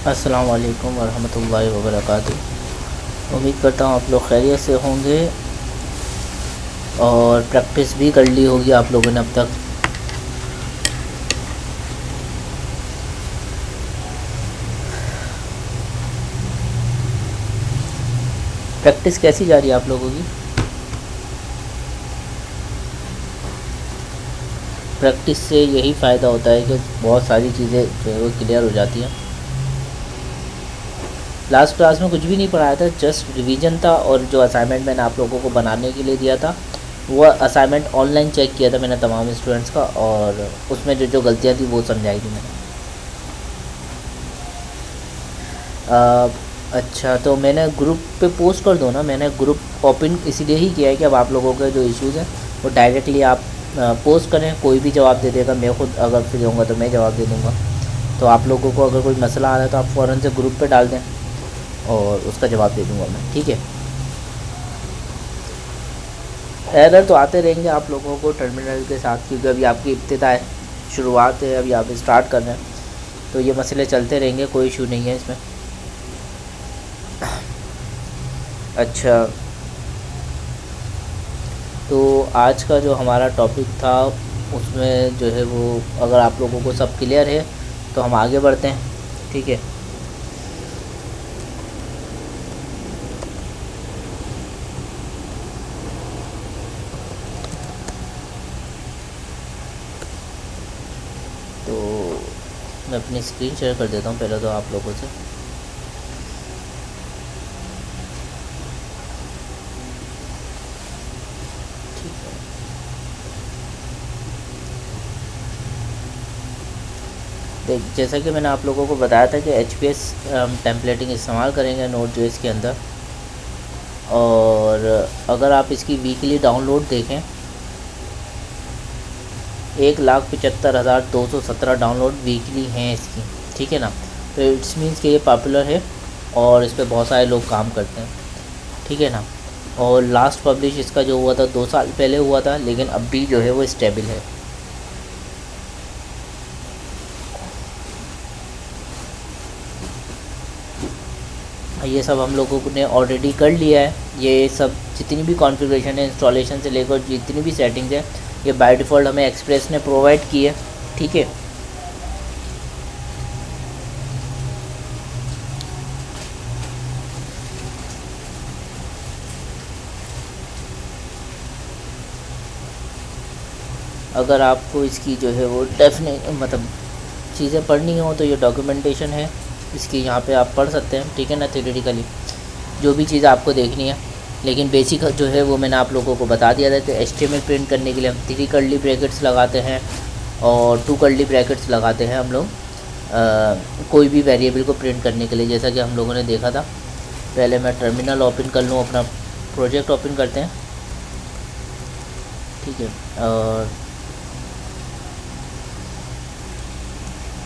अस्सलाम वालेकुम वरहमतुल्लाहि वबरकातुहू। उम्मीद करता हूँ आप लोग खैरियत से होंगे और प्रैक्टिस भी कर ली होगी आप लोगों ने अब तक। प्रैक्टिस कैसी जा रही है आप लोगों की? प्रैक्टिस से यही फ़ायदा होता है कि बहुत सारी चीज़ें जो है वो क्लियर हो जाती हैं। लास्ट क्लास में कुछ भी नहीं पढ़ाया था, जस्ट रिवीजन था और जो असाइनमेंट मैंने आप लोगों को बनाने के लिए दिया था वो असाइनमेंट ऑनलाइन चेक किया था मैंने तमाम स्टूडेंट्स का, और उसमें जो जो गलतियाँ थी वो समझाई थी मैंने। अच्छा, तो मैंने ग्रुप पे पोस्ट कर दो ना। मैंने ग्रुप ओपन इसीलिए ही किया है कि अब आप लोगों के जो इश्यूज़ हैं वो डायरेक्टली आप पोस्ट करें, कोई भी जवाब दे देगा। मैं खुद अगर फ्री होऊंगा तो मैं जवाब दे दूंगा। तो आप लोगों को अगर कोई मसला आ रहा है तो आप फ़ौरन से ग्रुप पे डाल दें और उसका जवाब दे दूंगा मैं, ठीक है। एरर तो आते रहेंगे आप लोगों को टर्मिनल के साथ, क्योंकि अभी आपकी इब्तिदा है, शुरुआत है, अभी आप स्टार्ट कर रहे हैं, तो ये मसले चलते रहेंगे, कोई इशू नहीं है इसमें। अच्छा, तो आज का जो हमारा टॉपिक था उसमें जो है वो, अगर आप लोगों को सब क्लियर है तो हम आगे बढ़ते हैं, ठीक है। तो मैं अपनी स्क्रीन शेयर कर देता हूँ पहले तो आप लोगों से। ठीक है, देख, जैसा कि मैंने आप लोगों को बताया था कि HPS हम टेम्पलेटिंग इस्तेमाल करेंगे Node.js के अंदर। और अगर आप इसकी वीकली डाउनलोड देखें, 1,75,217 डाउनलोड वीकली हैं इसकी, ठीक है ना। तो इट्स मीन्स कि ये पॉपुलर है और इस पर बहुत सारे लोग काम करते हैं, ठीक है ना। और लास्ट पब्लिश इसका जो हुआ था 2 साल पहले हुआ था, लेकिन अब भी जो है वो स्टेबल है। ये सब हम लोगों ने ऑलरेडी कर लिया है। ये सब जितनी भी कॉन्फ़िगरेशन है, इंस्टॉलेशन से लेकर जितनी भी सेटिंग्स है, ये बाय डिफ़ॉल्ट हमें एक्सप्रेस ने प्रोवाइड की है, ठीक है। अगर आपको इसकी जो है वो डेफिनेट मतलब चीज़ें पढ़नी हो तो ये डॉक्यूमेंटेशन है इसकी, यहाँ पे आप पढ़ सकते हैं, ठीक है ना। थ्योरेटिकली जो भी चीज़ आपको देखनी है, लेकिन बेसिक जो है वो मैंने आप लोगों को बता दिया था कि HTML प्रिंट करने के लिए हम 3 कर्ली ब्रैकेट्स लगाते हैं और 2 कर्ली ब्रैकेट्स लगाते हैं हम लोग कोई भी वेरिएबल को प्रिंट करने के लिए, जैसा कि हम लोगों ने देखा था। पहले मैं टर्मिनल ओपन कर लूँ, अपना प्रोजेक्ट ओपन करते हैं, ठीक है। और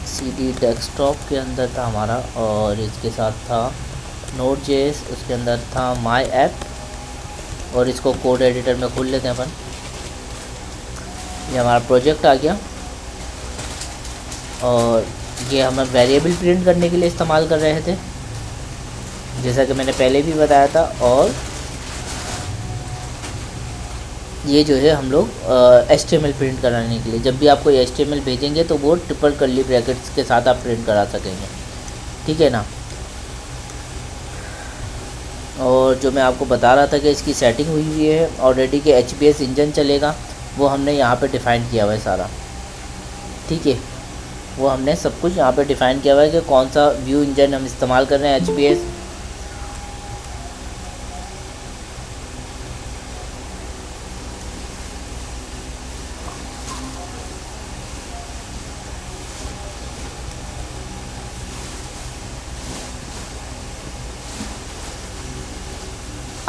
CD डेस्कटॉप के अंदर था हमारा, और इसके साथ था Node.js, उसके अंदर था माई ऐप, और इसको कोड एडिटर में खोल लेते हैं अपन। ये हमारा प्रोजेक्ट आ गया और ये हम वेरिएबल प्रिंट करने के लिए इस्तेमाल कर रहे थे, जैसा कि मैंने पहले भी बताया था। और ये जो है हम लोग HTML प्रिंट कराने के लिए, जब भी आपको HTML भेजेंगे तो वो ट्रिपल कर्ली ब्रैकेट्स के साथ आप प्रिंट करा सकेंगे, ठीक है ना। और जो मैं आपको बता रहा था कि इसकी सेटिंग हुई हुई है ऑलरेडी कि HBS इंजन चलेगा, वो हमने यहाँ पे डिफ़ाइन किया हुआ है सारा, ठीक है। वो हमने सब कुछ यहाँ पे डिफ़ाइन किया हुआ है कि कौन सा व्यू इंजन हम इस्तेमाल कर रहे हैं, HBS।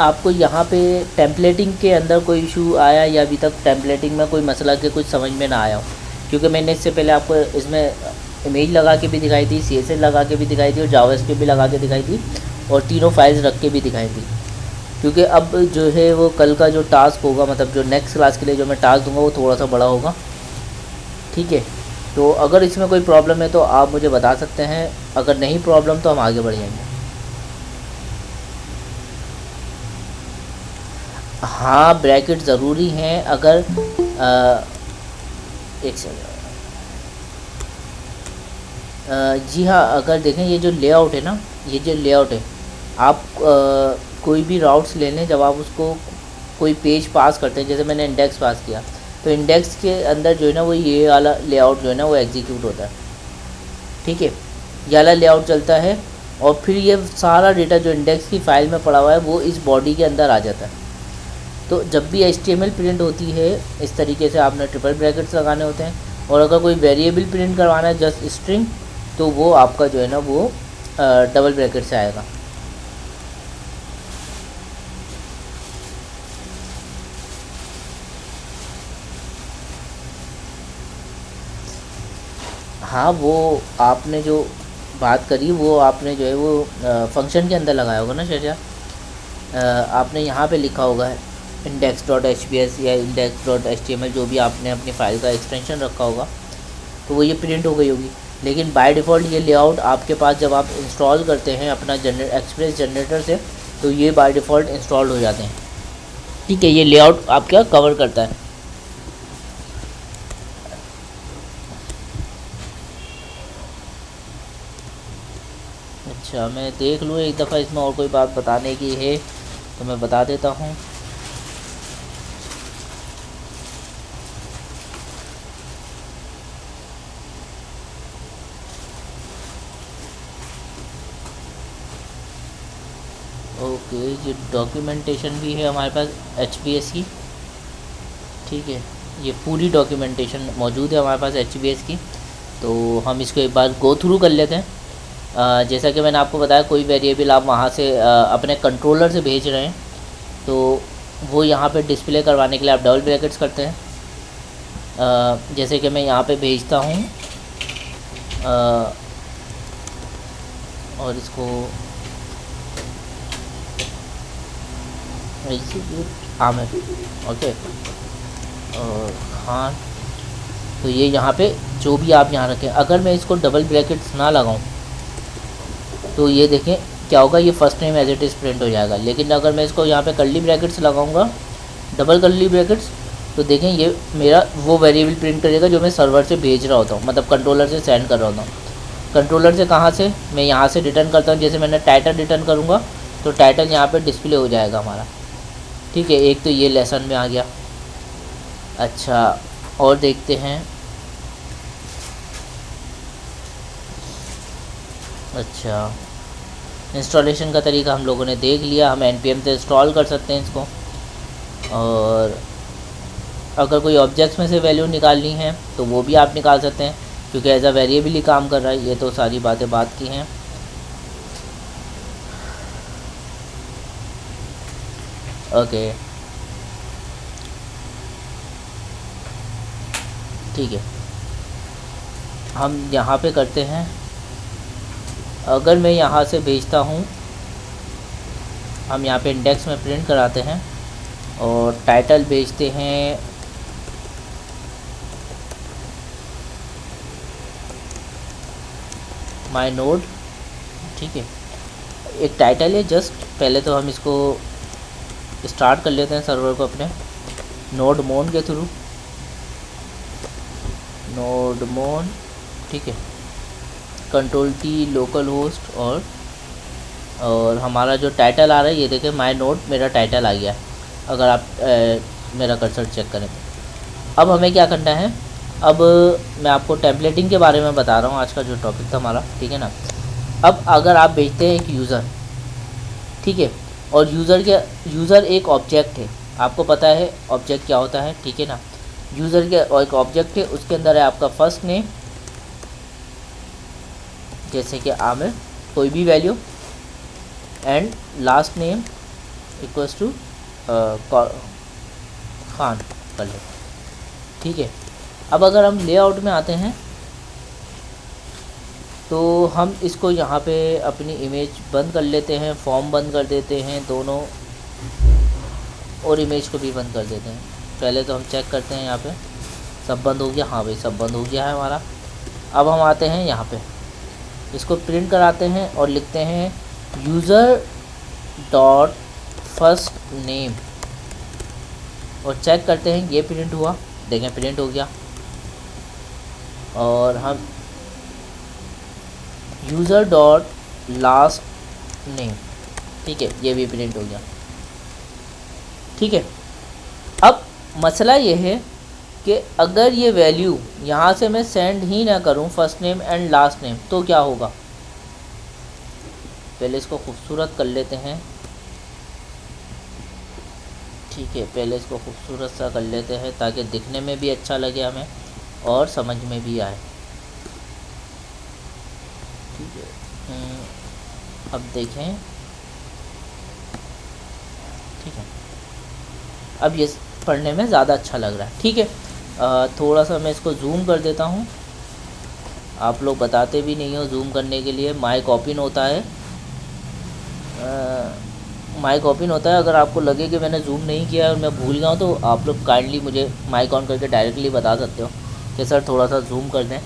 आपको यहाँ पे टेम्पलेटिंग के अंदर कोई इशू आया या अभी तक टेम्पलेटिंग में कोई मसला के कुछ समझ में ना आया हो? क्योंकि मैंने इससे पहले आपको इसमें इमेज लगा के भी दिखाई थी, CSS लगा के भी दिखाई थी और जावास्क्रिप्ट भी लगा के दिखाई थी, और तीनों फाइल्स रख के भी दिखाई थी। क्योंकि अब जो है वो कल का जो टास्क होगा, मतलब जो नेक्स्ट क्लास के लिए जो मैं टास्क दूंगा वो थोड़ा सा बड़ा होगा, ठीक है। तो अगर इसमें कोई प्रॉब्लम है तो आप मुझे बता सकते हैं, अगर नहीं प्रॉब्लम तो हम आगे बढ़ जाएंगे। हाँ ब्रैकेट ज़रूरी हैं। अगर एक सेकंड, जी हाँ, अगर देखें ये जो लेआउट है ना, ये जो लेआउट है, आप कोई भी राउट्स ले लें, जब आप उसको कोई पेज पास करते हैं, जैसे मैंने इंडेक्स पास किया, तो इंडेक्स के अंदर जो है ना वो ये वाला लेआउट जो है ना वो एग्जीक्यूट होता है, ठीक है, ये वाला लेआउट चलता है, और फिर ये सारा डेटा जो इंडेक्स की फ़ाइल में पड़ा हुआ है वो इस बॉडी के अंदर आ जाता है। तो जब भी HTML प्रिंट होती है इस तरीके से आपने ट्रिपल ब्रैकेट्स लगाने होते हैं, और अगर कोई वेरिएबल प्रिंट करवाना है जस्ट स्ट्रिंग, तो वो आपका जो है ना वो डबल ब्रैकेट से आएगा। हाँ वो आपने जो बात करी वो आपने जो है वो फंक्शन के अंदर लगाया होगा ना शहजा, आपने यहाँ पे लिखा होगा index.hps या index.html, जो भी आपने अपनी फ़ाइल का एक्सटेंशन रखा होगा, तो वो ये प्रिंट हो गई होगी। लेकिन बाय डिफ़ॉल्ट ये लेआउट आपके पास जब आप इंस्टॉल करते हैं अपना एक्सप्रेस जनरेटर से, तो ये बाय डिफ़ॉल्ट इंस्टॉल हो जाते हैं, ठीक है। ये लेआउट आपका कवर करता है। अच्छा मैं देख लूँ एक दफ़ा, इसमें और कोई बात बताने की है तो मैं बता देता हूँ। ओके, ये डॉक्यूमेंटेशन भी है हमारे पास HBase की, ठीक है, ये पूरी डॉक्यूमेंटेशन मौजूद है हमारे पास HBase की। तो हम इसको एक बार गो थ्रू कर लेते हैं। जैसा कि मैंने आपको बताया, कोई वेरिएबल आप वहाँ से अपने कंट्रोलर से भेज रहे हैं, तो वो यहाँ पे डिस्प्ले करवाने के लिए आप डबल ब्रैकेट्स करते हैं। जैसे कि मैं यहाँ पे भेजता हूँ और इसको आमिर, ओके, और हाँ, तो ये यहाँ पे जो भी आप यहाँ रखें, अगर मैं इसको डबल ब्रैकेट्स ना लगाऊं तो ये देखें क्या होगा, ये first name as it is print हो जाएगा। लेकिन अगर मैं इसको यहाँ पे कर्ली ब्रैकेट्स लगाऊंगा, डबल कर्ली ब्रैकेट्स, तो देखें ये मेरा वो वेरिएबल प्रिंट करेगा जो मैं सर्वर से भेज रहा होता हूँ, मतलब कंट्रोलर से सेंड कर रहा होता हूँ। कंट्रोलर से कहाँ से, मैं यहाँ से रिटर्न करता हूँ, जैसे मैंने टाइटल रिटर्न करूँगा तो टाइटल यहाँ पर डिस्प्ले हो जाएगा हमारा, ठीक है। एक तो ये लेसन में आ गया। अच्छा और देखते हैं, अच्छा इंस्टॉलेशन का तरीका हम लोगों ने देख लिया, हम npm से इंस्टॉल कर सकते हैं इसको, और अगर कोई ऑब्जेक्ट्स में से वैल्यू निकालनी है तो वो भी आप निकाल सकते हैं, क्योंकि एज अ वेरिएबल ही काम कर रहा है। ये तो सारी बातें बात की हैं। ओके ठीक है, हम यहाँ पे करते हैं, अगर मैं यहाँ से भेजता हूँ, हम यहाँ पे इंडेक्स में प्रिंट कराते हैं और टाइटल भेजते हैं माय नोड, ठीक है। एक टाइटल है जस्ट, पहले तो हम इसको स्टार्ट कर लेते हैं सर्वर को अपने नोड मोन के थ्रू, नोड मोन, ठीक है, कंट्रोल T लोकल होस्ट, और हमारा जो टाइटल आ रहा है ये देखें माय नोड, मेरा टाइटल आ गया। अगर आप मेरा कर्सर चेक करें, अब हमें क्या करना है, अब मैं आपको टेम्पलेटिंग के बारे में बता रहा हूँ, आज का जो टॉपिक था हमारा, ठीक है ना। अब अगर आप भेजते हैं एक यूज़र, ठीक है, और यूज़र एक ऑब्जेक्ट है, आपको पता है ऑब्जेक्ट क्या होता है, ठीक है ना। यूज़र के एक ऑब्जेक्ट है, उसके अंदर है आपका फर्स्ट नेम, जैसे कि आमिर, कोई भी value, and last name equals to Khan कर ले, ठीक है। अब अगर हम लेआउट में आते हैं तो हम इसको यहाँ पे अपनी इमेज बंद कर लेते हैं, फॉर्म बंद कर देते हैं दोनों, और इमेज को भी बंद कर देते हैं। पहले तो हम चेक करते हैं यहाँ पे सब बंद हो गया, हाँ भाई सब बंद हो गया है हमारा। अब हम आते हैं यहाँ पे, इसको प्रिंट कराते हैं और लिखते हैं यूज़र डॉट फर्स्ट नेम और चेक करते हैं ये प्रिंट हुआ, देखें प्रिंट हो गया। और हम यूज़र डॉट लास्ट नेम, ठीक है, ये भी प्रिंट हो गया। ठीक है, अब मसला ये है कि अगर ये वैल्यू यहाँ से मैं सेंड ही ना करूँ first name and last name तो क्या होगा। पहले इसको खूबसूरत कर लेते हैं, ठीक है, पहले इसको खूबसूरत सा कर लेते हैं ताकि दिखने में भी अच्छा लगे हमें और समझ में भी आए। ठीक है, अब देखें, ठीक है, अब ये पढ़ने में ज़्यादा अच्छा लग रहा है। ठीक है, थोड़ा सा मैं इसको जूम कर देता हूँ, आप लोग बताते भी नहीं हो जूम करने के लिए। माइक ओपन होता है, माइक ओपन होता है, अगर आपको लगे कि मैंने जूम नहीं किया है और मैं भूल गया हूँ तो आप लोग काइंडली मुझे माइक ऑन करके डायरेक्टली बता सकते हो कि सर थोड़ा सा जूम कर दें।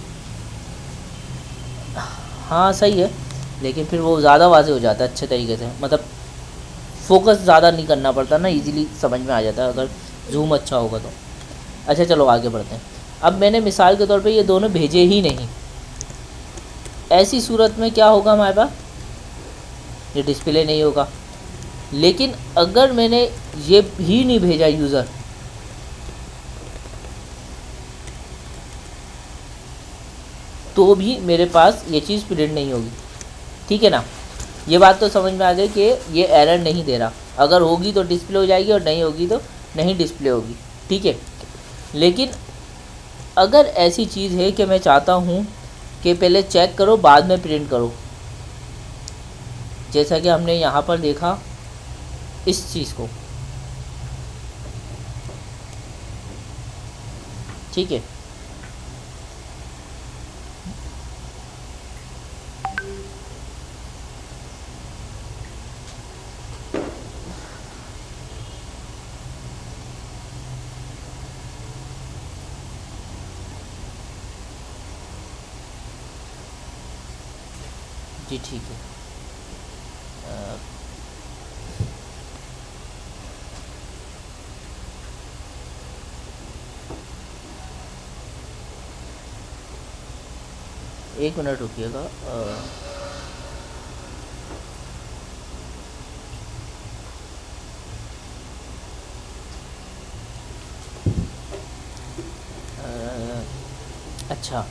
हाँ सही है, लेकिन फिर वो ज़्यादा वाज़ेह हो जाता है अच्छे तरीके से, मतलब फोकस ज़्यादा नहीं करना पड़ता ना, इजीली समझ में आ जाता है अगर जूम अच्छा होगा तो। अच्छा चलो आगे बढ़ते हैं। अब मैंने मिसाल के तौर पे ये दोनों भेजे ही नहीं, ऐसी सूरत में क्या होगा हमारे पास, ये डिस्प्ले नहीं होगा। लेकिन अगर मैंने ये ही नहीं भेजा यूज़र, तो भी मेरे पास ये चीज़ प्रिंट नहीं होगी। ठीक है ना, ये बात तो समझ में आ गई कि ये एरर नहीं दे रहा, अगर होगी तो डिस्प्ले हो जाएगी और नहीं होगी तो नहीं डिस्प्ले होगी। ठीक है, लेकिन अगर ऐसी चीज़ है कि मैं चाहता हूँ कि पहले चेक करो बाद में प्रिंट करो, जैसा कि हमने यहाँ पर देखा इस चीज़ को, ठीक है, जी ठीक है। एक मिनट रुकिएगा, अच्छा,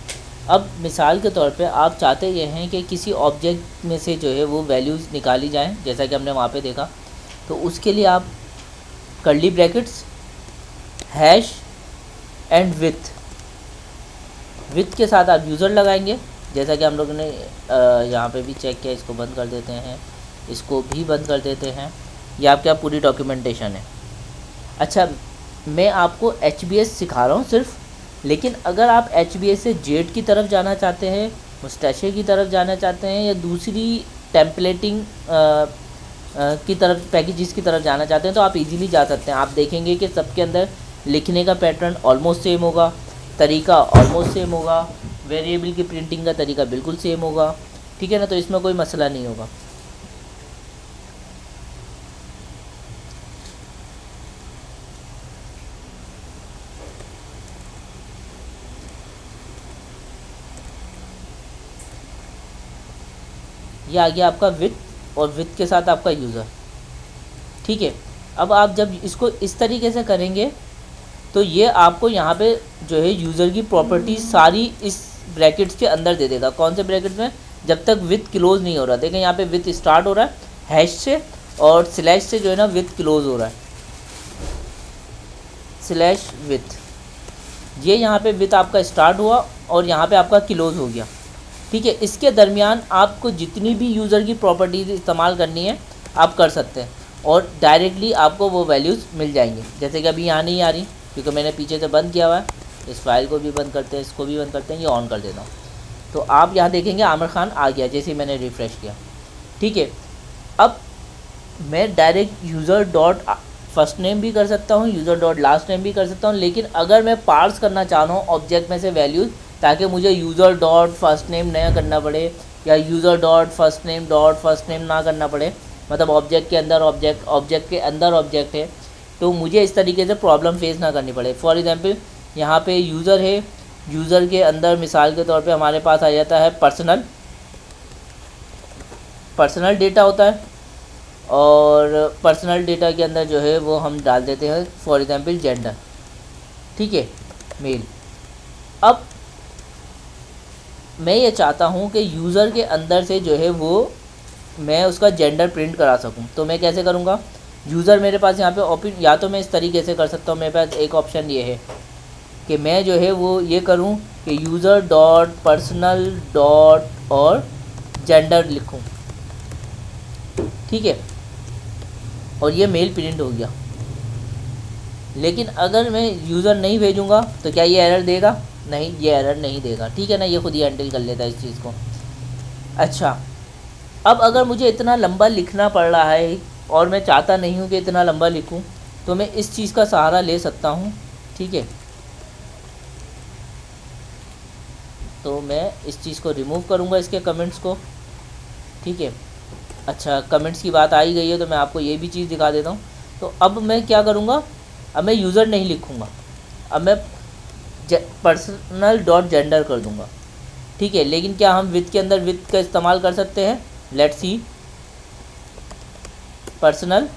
अब मिसाल के तौर पे आप चाहते ये हैं कि किसी ऑब्जेक्ट में से जो है वो वैल्यूज़ निकाली जाएं, जैसा कि हमने वहाँ पे देखा, तो उसके लिए आप curly brackets hash and with के साथ आप यूज़र लगाएंगे, जैसा कि हम लोगों ने यहाँ पे भी चेक किया। इसको बंद कर देते हैं, इसको भी बंद कर देते हैं, ये आपके पूरी डॉक्यूमेंटेशन है। अच्छा, मैं आपको HBS सिखा रहा हूँ सिर्फ, लेकिन अगर आप HBS से जेड की तरफ जाना चाहते हैं, मुस्टैशे की तरफ जाना चाहते हैं, या दूसरी टेम्पलेटिंग की तरफ, पैकेजेस की तरफ जाना चाहते हैं, तो आप इजीली जा सकते हैं। आप देखेंगे कि सबके अंदर लिखने का पैटर्न ऑलमोस्ट सेम होगा, तरीका ऑलमोस्ट सेम होगा, वेरिएबल की प्रिंटिंग का तरीका बिल्कुल सेम होगा। ठीक है ना, तो इसमें कोई मसला नहीं होगा। ये आ गया आपका विथ, और विथ के साथ आपका यूज़र। ठीक है, अब आप जब इसको इस तरीके से करेंगे तो ये आपको यहाँ पे जो है यूज़र की प्रॉपर्टीज सारी इस ब्रैकेट्स के अंदर दे देगा। कौन से ब्रैकेट में, जब तक विथ क्लोज नहीं हो रहा। देखें यहाँ पे विथ स्टार्ट हो रहा है हैश से, और स्लैश से जो है ना विथ क्लोज हो रहा है, स्लैश विथ। ये यहाँ पे विथ आपका स्टार्ट हुआ और यहाँ पे आपका क्लोज हो गया। ठीक है, इसके दरमियान आपको जितनी भी यूज़र की प्रॉपर्टीज इस्तेमाल करनी है आप कर सकते हैं, और डायरेक्टली आपको वो वैल्यूज़ मिल जाएंगी। जैसे कि अभी यहाँ नहीं आ रही क्योंकि मैंने पीछे से बंद किया हुआ है। इस फाइल को भी बंद करते हैं, इसको भी बंद करते हैं, ये ऑन कर देता हूँ, तो आप यहाँ देखेंगे आमिर खान आ गया जैसे ही मैंने रिफ़्रेश किया। ठीक है, अब मैं direct user dot first name भी कर सकता हूँ, यूज़र डॉट लास्ट नेम भी कर सकता हूँ, लेकिन अगर मैं पार्स करना चाह रहा हूँ ऑब्जेक्ट में से वैल्यूज़, ताकि मुझे यूज़र डॉट फर्स्ट नेम नया करना पड़े या यूज़र डॉट फर्स्ट नेम ना करना पड़े। मतलब ऑब्जेक्ट के अंदर ऑब्जेक्ट के अंदर ऑब्जेक्ट है, तो मुझे इस तरीके से प्रॉब्लम फेस ना करनी पड़े। फॉर एग्जांपल यहाँ पे यूज़र है, यूज़र के अंदर मिसाल के तौर पे हमारे पास आ जाता है पर्सनल डेटा होता है, और पर्सनल डेटा के अंदर जो है वो हम डाल देते हैं फॉर एग्जांपल जेंडर, ठीक है, मेल। अब मैं ये चाहता हूँ कि यूज़र के अंदर से जो है वो मैं उसका जेंडर प्रिंट करा सकूँ, तो मैं कैसे करूँगा? यूज़र मेरे पास यहाँ पे ओपन, या तो मैं इस तरीके से कर सकता हूँ, मेरे पास एक ऑप्शन ये है कि मैं जो है वो ये करूँ कि यूज़र डॉट पर्सनल डॉट और जेंडर लिखूँ, ठीक है, और ये मेल प्रिंट हो गया। लेकिन अगर मैं यूज़र नहीं भेजूँगा तो क्या ये एरर देगा? नहीं, ये एरर नहीं देगा, ठीक है ना, ये खुद ही हैंडल कर लेता है इस चीज़ को। अच्छा, अब अगर मुझे इतना लंबा लिखना पड़ रहा है और मैं चाहता नहीं हूँ कि इतना लंबा लिखूँ, तो मैं इस चीज़ का सहारा ले सकता हूँ, ठीक है। तो मैं इस चीज़ को रिमूव करूँगा, इसके कमेंट्स को, ठीक है। अच्छा, कमेंट्स की बात आ ही गई है तो मैं आपको ये भी चीज़ दिखा देता हूँ। तो अब मैं क्या करूँगा? अब मैं यूज़र नहीं लिखूँगा, अब मैं पर्सनल डॉट जेंडर कर दूँगा, ठीक है। लेकिन क्या हम विथ के अंदर विथ का इस्तेमाल कर सकते हैं? लेट्स सी, पर्सनल,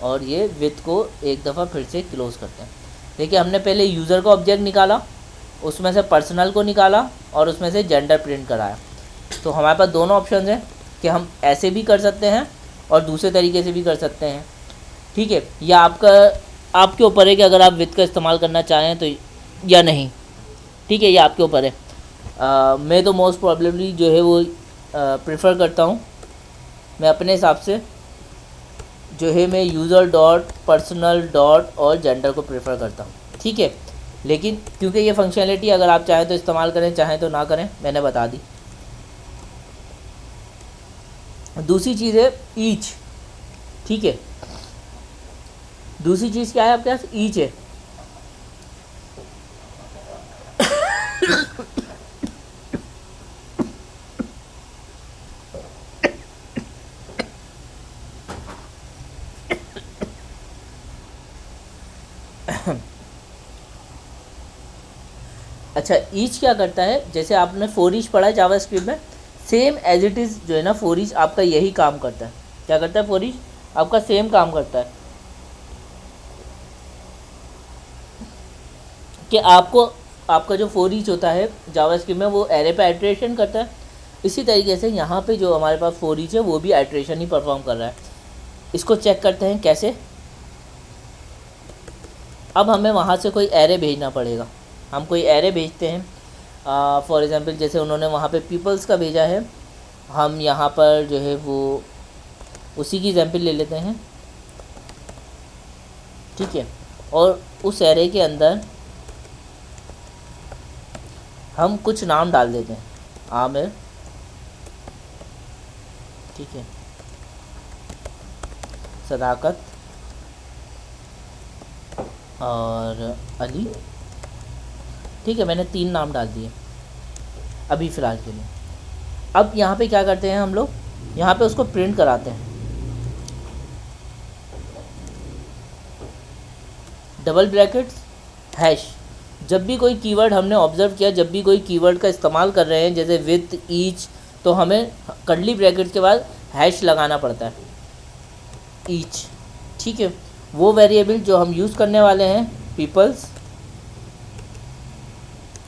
और ये विथ को एक दफ़ा फिर से क्लोज़ करते हैं। देखिए, हमने पहले यूज़र का ऑब्जेक्ट निकाला, उसमें से पर्सनल को निकाला और उसमें से जेंडर प्रिंट कराया। तो हमारे पास दोनों ऑप्शन हैं कि हम ऐसे भी कर सकते हैं और दूसरे तरीके से भी कर सकते हैं, ठीक है। या आपके ऊपर है कि अगर आप विथ का इस्तेमाल करना चाहें तो या नहीं, ठीक है, ये आपके ऊपर है। मैं तो मोस्ट प्रॉब्लमली जो है वो प्रेफर करता हूँ, मैं अपने हिसाब से जो है मैं यूज़र डॉट पर्सनल डॉट और जेंडर को प्रेफर करता हूँ, ठीक है। लेकिन क्योंकि ये फंक्शनलिटी अगर आप चाहें तो इस्तेमाल करें, चाहें तो ना करें, मैंने बता दी। दूसरी चीज़ है ईच, ठीक है। दूसरी चीज़ क्या है आपके पास? ईच है। अच्छा, ईच क्या करता है? जैसे आपने फॉर ईच पढ़ा है जावास्क्रिप्ट में, सेम एज इट इज़ जो है ना, फॉर ईच आपका यही काम करता है। क्या करता है? फॉर ईच आपका सेम काम करता है कि आपका जो फॉर ईच होता है जावास्क्रिप्ट में वो एरे पे आइटरेशन करता है। इसी तरीके से यहाँ पे जो हमारे पास फॉर ईच है वो भी आइटरेशन ही परफॉर्म कर रहा है। इसको चेक करते हैं कैसे। अब हमें वहाँ से कोई एरे भेजना पड़ेगा, हम कोई एरे भेजते हैं। फॉर एग्ज़ाम्पल जैसे उन्होंने वहाँ पे पीपल्स का भेजा है, हम यहाँ पर जो है वो उसी की एग्जाम्पल ले लेते हैं, ठीक है। और उस एरे के अंदर हम कुछ नाम डाल देते हैं, आमिर, ठीक है, सदाकत और अली, ठीक है। मैंने 3 नाम डाल दिए अभी फ़िलहाल के लिए। अब यहाँ पे क्या करते हैं हम लोग? यहाँ पे उसको प्रिंट कराते हैं, डबल ब्रैकेट्स हैश। जब भी कोई कीवर्ड हमने ऑब्ज़र्व किया, जब भी कोई कीवर्ड का इस्तेमाल कर रहे हैं जैसे विथ, ईच, तो हमें कर्ली ब्रैकेट्स के बाद हैश लगाना पड़ता है, ईच, ठीक है। वो वेरिएबल जो हम यूज़ करने वाले हैं, पीपल्स,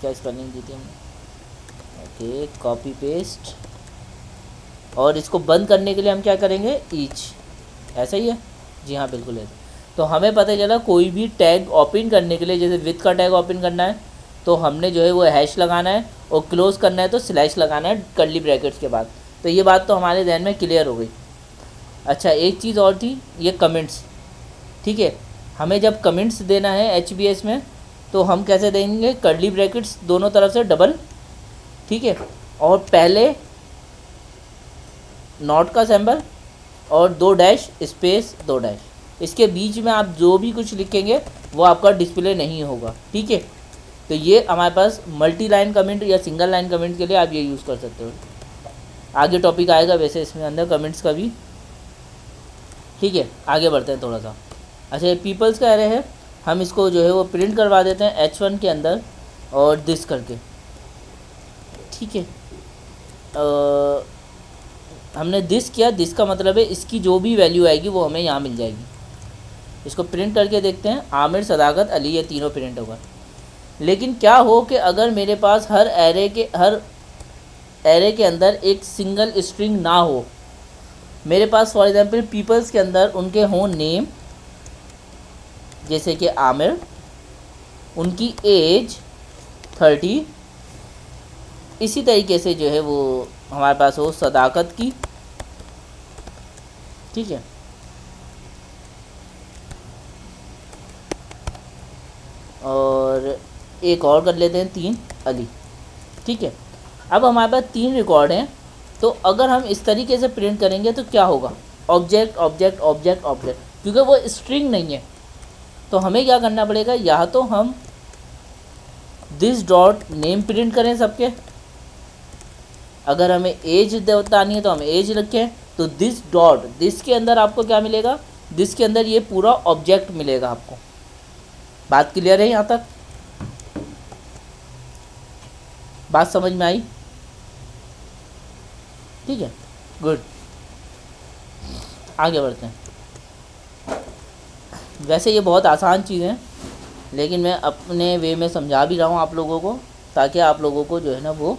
क्या स्पेलिंग दी थी हमने? ओके, कॉपी पेस्ट, और इसको बंद करने के लिए हम क्या करेंगे? ईच, ऐसा ही है, जी हाँ बिल्कुल ऐसा। तो हमें पता चला कोई भी टैग ओपन करने के लिए, जैसे विथ का टैग ओपन करना है तो हमने जो है वो हैश लगाना है, और क्लोज़ करना है तो स्लैश लगाना है कर्ली ब्रैकेट्स के बाद। तो ये बात तो हमारे जहन में क्लियर हो गई। अच्छा, एक चीज़ और थी, ये कमेंट्स, ठीक है। हमें जब कमेंट्स देना है HBS में तो हम कैसे देंगे? कर्ली ब्रैकेट्स दोनों तरफ से डबल, ठीक है, और पहले नॉट का सिंबल और 2 डैश स्पेस 2 डैश, इसके बीच में आप जो भी कुछ लिखेंगे वो आपका डिस्प्ले नहीं होगा, ठीक है। तो ये हमारे पास मल्टी लाइन कमेंट या सिंगल लाइन कमेंट के लिए आप ये यूज़ कर सकते हो। आगे टॉपिक आएगा वैसे इसमें अंदर कमेंट्स का भी, ठीक है। आगे बढ़ते हैं थोड़ा सा। अच्छा, ये पीपल्स का एरे है, हम इसको जो है वो प्रिंट करवा देते हैं H1 के अंदर और दिस करके, ठीक है। हमने दिस किया, दिस का मतलब है इसकी जो भी वैल्यू आएगी वो हमें यहाँ मिल जाएगी। इसको प्रिंट करके देखते हैं, आमिर, सदाकत, अली, ये तीनों प्रिंट होगा। लेकिन क्या हो कि अगर मेरे पास हर एरे के अंदर एक सिंगल स्ट्रिंग ना हो, मेरे पास फॉर एग्जांपल पीपल्स के अंदर उनके हों नेम, जैसे कि आमिर, उनकी एज 30, इसी तरीके से जो है वो हमारे पास हो सदाकत की, ठीक है। और एक और कर लेते हैं 3, अली, ठीक है। अब हमारे पास 3 रिकॉर्ड हैं, तो अगर हम इस तरीके से प्रिंट करेंगे तो क्या होगा, ऑब्जेक्ट ऑब्जेक्ट ऑब्जेक्ट ऑब्जेक्ट, क्योंकि वो स्ट्रिंग नहीं है। तो हमें क्या करना पड़ेगा, या तो हम दिस डॉट नेम प्रिंट करें सबके, अगर हमें एज बतानी है तो हम एज रखें, तो दिस डॉट, दिस के अंदर आपको क्या मिलेगा, दिस के अंदर ये पूरा ऑब्जेक्ट मिलेगा आपको। बात क्लियर है यहाँ तक? बात समझ में आई? ठीक है, गुड। आगे बढ़ते हैं। वैसे ये बहुत आसान चीज़ है, लेकिन मैं अपने वे में समझा भी रहा हूँ आप लोगों को, ताकि आप लोगों को जो है ना वो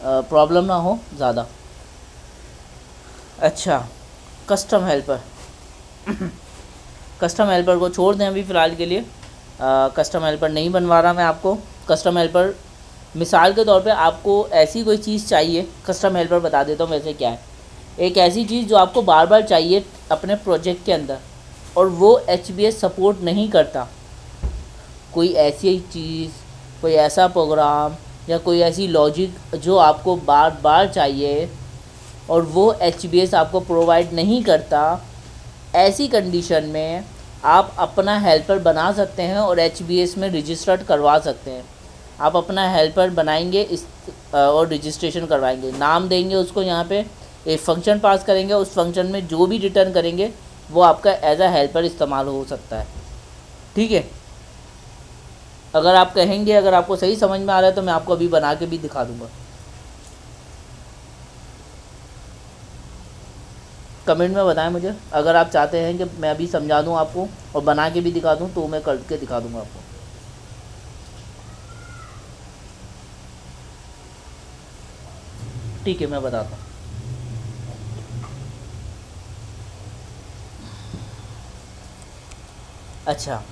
प्रॉब्लम ना हो ज़्यादा। अच्छा, कस्टम हेल्पर कस्टम हेल्पर को छोड़ दें अभी फ़िलहाल के लिए। कस्टम हेल्पर नहीं बनवा रहा मैं आपको। कस्टम हेल्पर मिसाल के तौर पे आपको ऐसी कोई चीज़ चाहिए, कस्टम हेल्पर बता देता हूँ वैसे क्या है। एक ऐसी चीज़ जो आपको बार बार चाहिए अपने प्रोजेक्ट के अंदर, और वो HBase सपोर्ट नहीं करता। कोई ऐसी चीज़, कोई ऐसा प्रोग्राम या कोई ऐसी लॉजिक जो आपको बार बार चाहिए और वो HBase आपको प्रोवाइड नहीं करता, ऐसी कंडीशन में आप अपना हेल्पर बना सकते हैं और HBase में रजिस्टर्ड करवा सकते हैं। आप अपना हेल्पर बनाएंगे इस और रजिस्ट्रेशन करवाएंगे, नाम देंगे उसको, यहाँ पे एक फ़ंक्शन पास करेंगे, उस फंक्शन में जो भी रिटर्न करेंगे वो आपका एज अ हेल्पर इस्तेमाल हो सकता है, ठीक है। अगर आप कहेंगे, अगर आपको सही समझ में आ रहा है तो मैं आपको अभी बना के भी दिखा दूँगा। कमेंट में बताएं मुझे, अगर आप चाहते हैं कि मैं अभी समझा दूं आपको और बना के भी दिखा दूं, तो मैं करके दिखा दूंगा आपको। ठीक है, मैं बताता हूँ। अच्छा,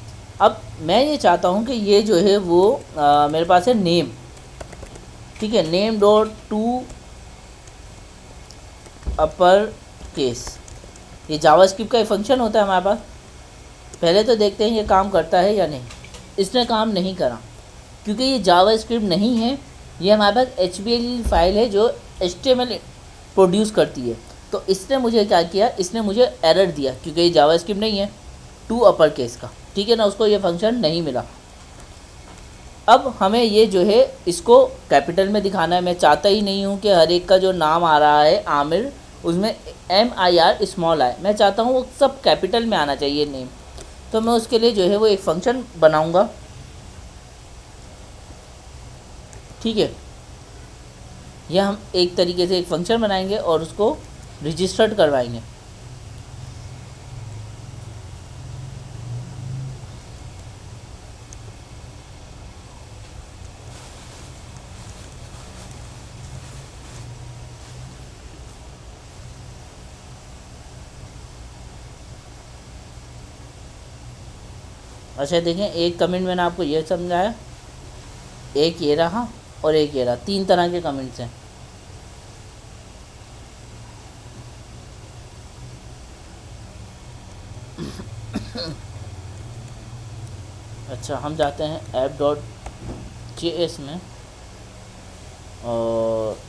अब मैं ये चाहता हूँ कि ये जो है वो मेरे पास है नेम, ठीक है। Name dot to upper case, ये जावास्क्रिप्ट का एक फंक्शन होता है हमारे पास। पहले तो देखते हैं ये काम करता है या नहीं। इसने काम नहीं करा, क्योंकि ये जावास्क्रिप्ट नहीं है, ये हमारे पास HTML फाइल है जो HTML प्रोड्यूस करती है। तो इसने मुझे क्या किया, इसने मुझे एरर दिया, क्योंकि ये जावास्क्रिप्ट नहीं है, टू अपर केस का, ठीक है ना, उसको ये फंक्शन नहीं मिला। अब हमें ये जो है इसको कैपिटल में दिखाना है। मैं चाहता ही नहीं हूँ कि हर एक का जो नाम आ रहा है आमिर, उसमें MIR स्मॉल आई, मैं चाहता हूँ वो सब कैपिटल में आना चाहिए नेम। तो मैं उसके लिए जो है वो एक फ़ंक्शन बनाऊँगा, ठीक है। यह हम एक तरीके से एक फ़ंक्शन बनाएंगे और उसको रजिस्टर्ड करवाएंगे। अच्छा देखें, एक कमेंट मैंने आपको ये समझाया, एक ये रहा और एक ये रहा, 3 तरह के कमेंट्स हैं। अच्छा, हम जाते हैं app.js में और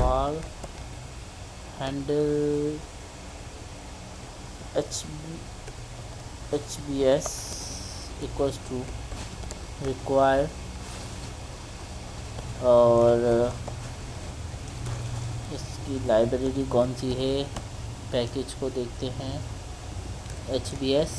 var handle hbs equals to require, और इसकी लाइब्रेरी कौन सी है, पैकेज को देखते हैं hbs,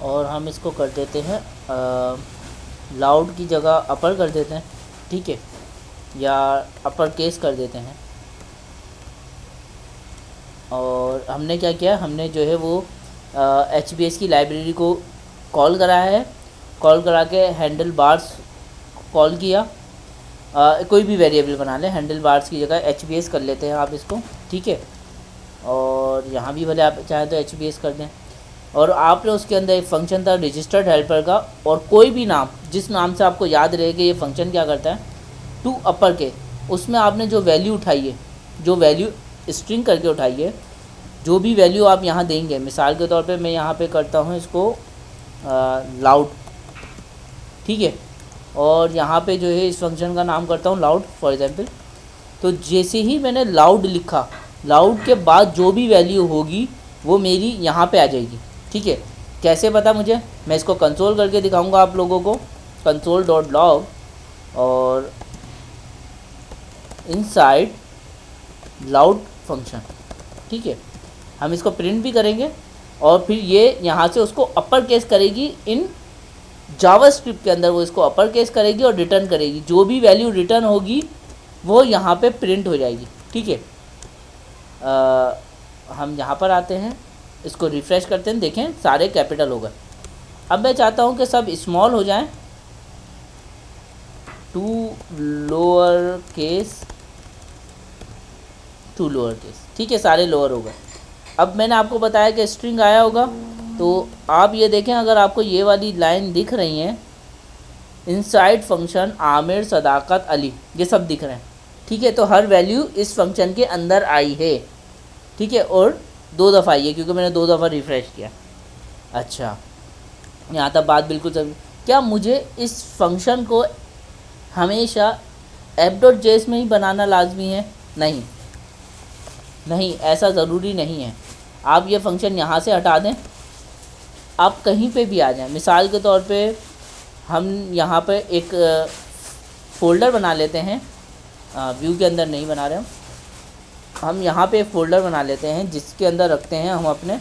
और हम इसको कर देते हैं लाउड की जगह अपर कर देते हैं, ठीक है, या अपर केस कर देते हैं। और हमने क्या किया, हमने जो है वो HBS की लाइब्रेरी को कॉल कराया है, कॉल करा के हैंडल बार्स कॉल किया, कोई भी वेरिएबल बना लें, हैंडल बार्स की जगह HBS कर लेते हैं आप इसको, ठीक है। और यहाँ भी भले आप चाहें तो HBS कर दें। और आपने उसके अंदर एक फंक्शन था रजिस्टर्ड हेल्पर का, और कोई भी नाम जिस नाम से आपको याद रहे कि ये फंक्शन क्या करता है, टू अपर के, उसमें आपने जो वैल्यू उठाई है, जो वैल्यू स्ट्रिंग करके उठाई है, जो भी वैल्यू आप यहाँ देंगे, मिसाल के तौर पे मैं यहाँ पे करता हूँ इसको लाउड, ठीक है, और यहाँ पे जो है इस फंक्शन का नाम करता हूँ लाउड फॉर एग्जांपल। तो जैसे ही मैंने लाउड लिखा, लाउड के बाद जो भी वैल्यू होगी वो मेरी यहाँ पे आ जाएगी, ठीक है। कैसे पता मुझे, मैं इसको कंसोल करके दिखाऊंगा आप लोगों को, console.log, और इनसाइड लाउड फंक्शन, ठीक है, हम इसको प्रिंट भी करेंगे, और फिर ये यहाँ से उसको अपर केस करेगी, इन जावास्क्रिप्ट के अंदर वो इसको अपर केस करेगी और रिटर्न करेगी, जो भी वैल्यू रिटर्न होगी वो यहाँ पे प्रिंट हो जाएगी, ठीक है। हम यहाँ पर आते हैं, इसको रिफ़्रेश करते हैं, देखें सारे कैपिटल हो गए। अब मैं चाहता हूँ कि सब स्मॉल हो जाएं, टू लोअर केस, ठीक है, सारे लोअर हो गए। अब मैंने आपको बताया कि स्ट्रिंग आया होगा, तो आप ये देखें, अगर आपको ये वाली लाइन दिख रही हैं, इनसाइड फंक्शन आमिर, सदाकत, अली, ये सब दिख रहे हैं, ठीक है। तो हर वैल्यू इस फंक्शन के अंदर आई है, ठीक है, और 2 दफ़ा आई है क्योंकि मैंने 2 दफ़ा रिफ़्रेश किया। अच्छा, यहाँ तक बात बिल्कुल सही। क्या मुझे इस फंक्शन को हमेशा app.js में ही बनाना लाजमी है? नहीं, ऐसा ज़रूरी नहीं है। आप ये फंक्शन यहाँ से हटा दें, आप कहीं पे भी आ जाएं। मिसाल के तौर पे हम यहाँ पे एक फ़ोल्डर बना लेते हैं, व्यू के अंदर नहीं बना रहे हम यहाँ पे एक फ़ोल्डर बना लेते हैं जिसके अंदर रखते हैं हम अपने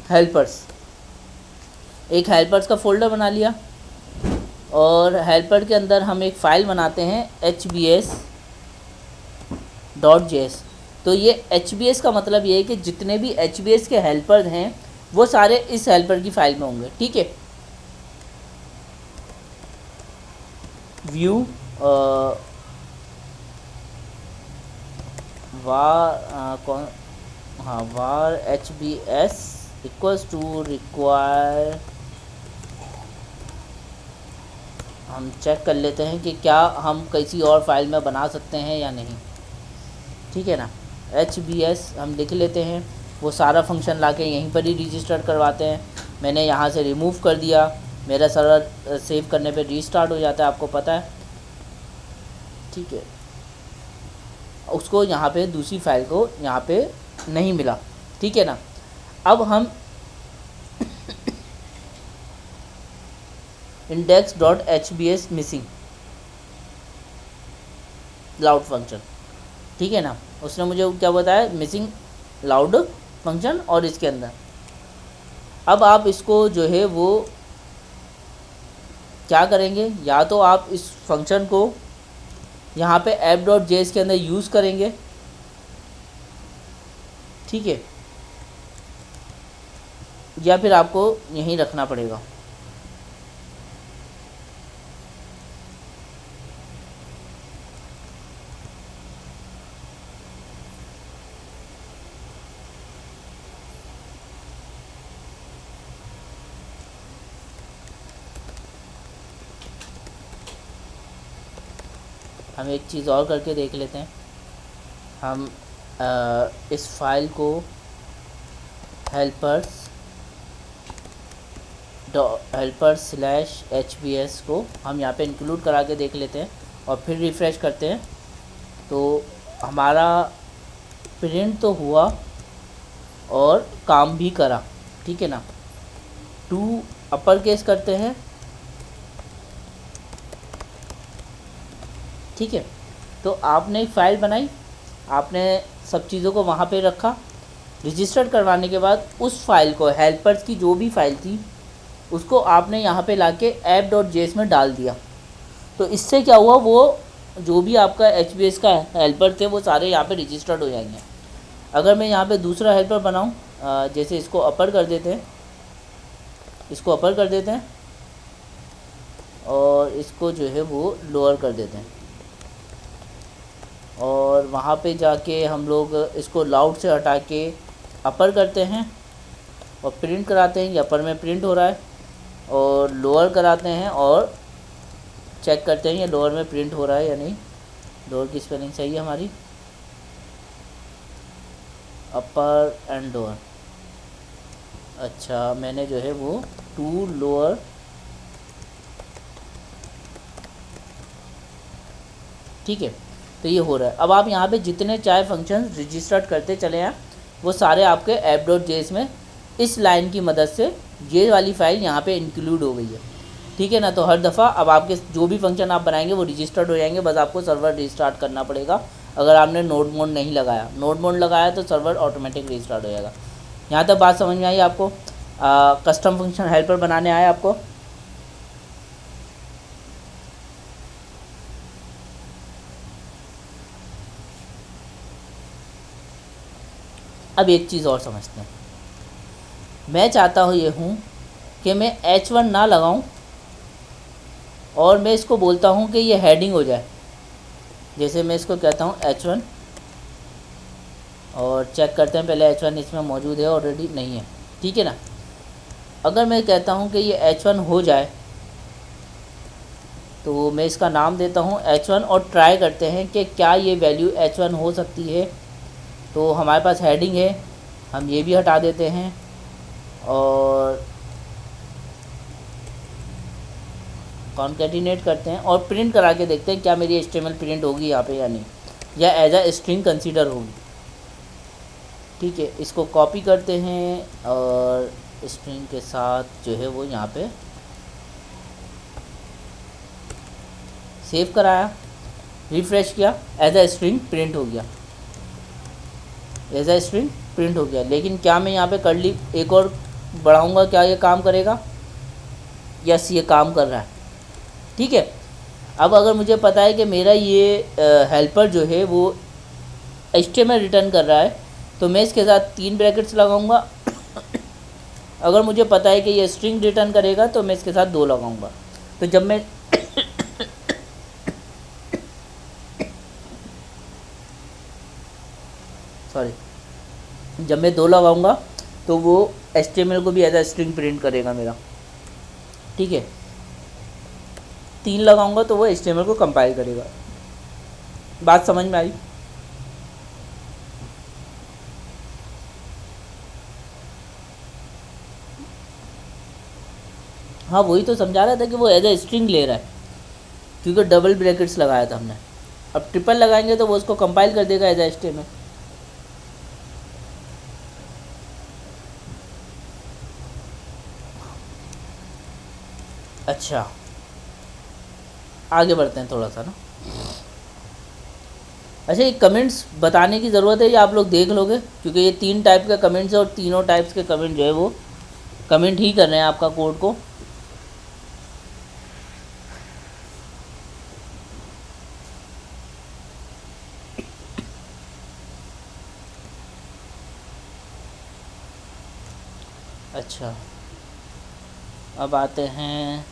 हेल्पर्स। एक हेल्पर्स का फ़ोल्डर बना लिया, और हेल्पर के अंदर हम एक फ़ाइल बनाते हैं hbs.js। तो ये hbs का मतलब ये है कि जितने भी hbs के हेल्पर्स हैं वो सारे इस हेल्पर की फ़ाइल में होंगे, ठीक है। View var hbs equals to require, हम चेक कर लेते हैं कि क्या हम किसी और फाइल में बना सकते हैं या नहीं, ठीक है ना। hbs हम लिख लेते हैं, वो सारा फंक्शन लाके यहीं पर ही रजिस्टर करवाते हैं। मैंने यहाँ से रिमूव कर दिया, मेरा सर्वर सेव करने पे रीस्टार्ट हो जाता है, आपको पता है, ठीक है। उसको यहाँ पे दूसरी फाइल को यहाँ पे नहीं मिला, ठीक है ना। अब हम index.hbs मिसिंग लाउड फंक्शन, ठीक है ना, उसने मुझे क्या बताया, मिसिंग लाउड फंक्शन, और इसके अंदर अब आप इसको जो है वो क्या करेंगे, या तो आप इस फंक्शन को यहाँ पे app.js के अंदर यूज़ करेंगे, ठीक है, या फिर आपको यहीं रखना पड़ेगा। हम एक चीज़ और करके देख लेते हैं। हम इस फाइल को helpers/hbs को हम यहाँ पे इंक्लूड करा के देख लेते हैं और फिर रिफ़्रेश करते हैं। तो हमारा प्रिंट तो हुआ और काम भी करा, ठीक है ना। 2 अपर केस करते हैं, ठीक है। तो आपने एक फ़ाइल बनाई, आपने सब चीज़ों को वहाँ पे रखा, रजिस्टर्ड करवाने के बाद उस फाइल को, हेल्पर्स की जो भी फाइल थी उसको आपने यहाँ पे लाके app.js में डाल दिया। तो इससे क्या हुआ, वो जो भी आपका HBS का हेल्पर थे वो सारे यहाँ पे रजिस्टर्ड हो जाएंगे। अगर मैं यहाँ पे दूसरा हेल्पर बनाऊँ, जैसे इसको अपर कर देते हैं, इसको अपर कर देते हैं और इसको जो है वो लोअर कर देते हैं, और वहाँ पे जाके हम लोग इसको लाउड से हटा के अपर करते हैं और प्रिंट कराते हैं। ये अपर में प्रिंट हो रहा है, और लोअर कराते हैं और चेक करते हैं ये लोअर में प्रिंट हो रहा है या नहीं। लोअर की स्पेलिंग सही है हमारी, अपर एंड लोअर। अच्छा, मैंने जो है वो 2 लोअर, ठीक है। तो ये हो रहा है। अब आप यहाँ पे जितने चाहे फंक्शन रजिस्टर्ड करते चले हैं, वो सारे आपके app.js में इस लाइन की मदद से ये वाली फ़ाइल यहाँ पे इंक्लूड हो गई है, ठीक है ना। तो हर दफ़ा अब आपके जो भी फंक्शन आप बनाएंगे वो रजिस्टर्ड हो जाएंगे, बस आपको सर्वर रिस्टार्ट करना पड़ेगा। अगर आपने नोड मोड नहीं लगाया, नोड मोड लगाया तो सर्वर ऑटोमेटिक रिस्टार्ट हो जाएगा। यहाँ तक बात समझ में आई आपको? कस्टम फंक्शन हेल्पर बनाने आया आपको? अब एक चीज़ और समझते हैं। मैं चाहता हूँ ये हूँ कि मैं H1 ना लगाऊँ और मैं इसको बोलता हूँ कि ये हेडिंग हो जाए। जैसे मैं इसको कहता हूँ H1 और चेक करते हैं पहले H1 इसमें मौजूद है ऑलरेडी, नहीं है, ठीक है ना। अगर मैं कहता हूँ कि ये H1 हो जाए तो मैं इसका नाम देता हूँ H1 और ट्राई करते हैं कि क्या ये वैल्यू H1 हो सकती है। तो हमारे पास हेडिंग है, हम ये भी हटा देते हैं और कॉन्कैटिनेट करते हैं और प्रिंट करा के देखते हैं क्या मेरी HTML प्रिंट होगी यहाँ पे या नहीं, या एज अ स्ट्रिंग कंसीडर होगी, ठीक है। इसको कॉपी करते हैं और स्ट्रिंग के साथ जो है वो यहाँ पे सेव कराया, रिफ़्रेश किया, एज अ स्ट्रिंग प्रिंट हो गया, एज अ स्ट्रिंग प्रिंट हो गया। लेकिन क्या मैं यहाँ पे कर्ली एक और बढ़ाऊँगा, क्या ये काम करेगा? यस, ये काम कर रहा है, ठीक है। अब अगर मुझे पता है कि मेरा ये हेल्पर जो है वो HTML रिटर्न कर रहा है, तो मैं इसके साथ 3 ब्रैकेट्स लगाऊंगा। अगर मुझे पता है कि ये स्ट्रिंग रिटर्न करेगा तो मैं इसके साथ 2 लगाऊंगा। तो जब मैं जब मैं 2 लगाऊंगा तो वो HTML को भी एज अ स्ट्रिंग प्रिंट करेगा मेरा, ठीक है। 3 लगाऊंगा तो वो HTML को कंपाइल करेगा। बात समझ में आई? हाँ, वही तो समझा रहा था कि वो एज अ स्ट्रिंग ले रहा है, क्योंकि डबल ब्रैकेट्स लगाया था हमने। अब ट्रिपल लगाएंगे तो वो उसको कंपाइल कर देगा एज अ HTML। अच्छा, आगे बढ़ते हैं थोड़ा सा ना। अच्छा, ये कमेंट्स बताने की ज़रूरत है या आप लोग देख लोगे? क्योंकि ये 3 टाइप के कमेंट्स है और तीनों टाइप्स के कमेंट जो है वो कमेंट ही कर रहे हैं आपका कोड को। अच्छा, अब आते हैं